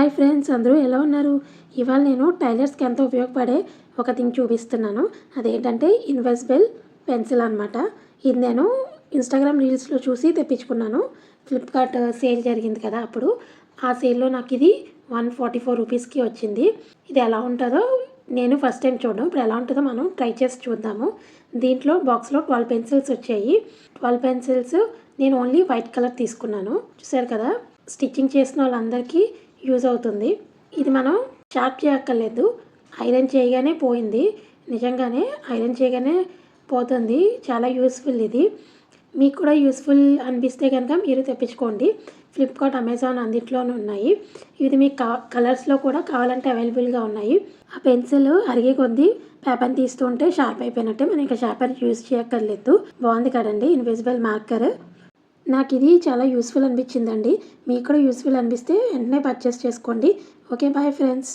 Hi friends, అందరూ ఎలా ఉన్నారు? ఇవాళ నేను టైలర్స్కి ఎంతో ఉపయోగపడే ఒక థింగ్ చూపిస్తున్నాను. అదేంటంటే ఇన్విజిబుల్ పెన్సిల్ అనమాట. ఇది నేను ఇన్స్టాగ్రామ్ రీల్స్లో చూసి తెప్పించుకున్నాను. ఫ్లిప్కార్ట్ సేల్ జరిగింది కదా, అప్పుడు ఆ సేల్లో నాకు ఇది 144 రూపీస్కి వచ్చింది. ఇది ఎలా ఉంటుందో నేను ఫస్ట్ టైం చూడడం, ఇప్పుడు ఎలా ఉంటుందో మనం ట్రై చేసి చూద్దాము. దీంట్లో బాక్స్లో 12 పెన్సిల్స్ వచ్చాయి. 12 పెన్సిల్స్ నేను ఓన్లీ వైట్ కలర్ తీసుకున్నాను. చూసారు కదా, స్టిచ్చింగ్ చేసిన వాళ్ళందరికీ యూజ్ అవుతుంది. ఇది మనం షార్ప్ చేయక్కర్లేదు, ఐరన్ చేయగానే పోయింది. నిజంగానే ఐరన్ చేయగానే పోతుంది. చాలా యూస్ఫుల్ ఇది. మీకు కూడా యూస్ఫుల్ అనిపిస్తే కనుక మీరు తెప్పించుకోండి. ఫ్లిప్కార్ట్, అమెజాన్ అన్నింటిలోనూ ఉన్నాయి. ఇది మీకు కలర్స్లో కూడా కావాలంటే అవైలబుల్గా ఉన్నాయి. ఆ పెన్సిల్ అరిగే కొద్దీ పేపర్ని తీస్తుంటే షార్ప్ అయిపోయినట్టే, మనం ఇంకా షార్పర్ యూజ్ చేయక్కర్లేదు. బాగుంది కదండి ఇన్విజిబుల్ మార్కర్. నాకు ఇది చాలా యూస్ఫుల్ అనిపించిందండి. మీకు కూడా యూస్ఫుల్ అనిపిస్తే వెంటనే పర్చేస్ చేసుకోండి. Okay, bye friends.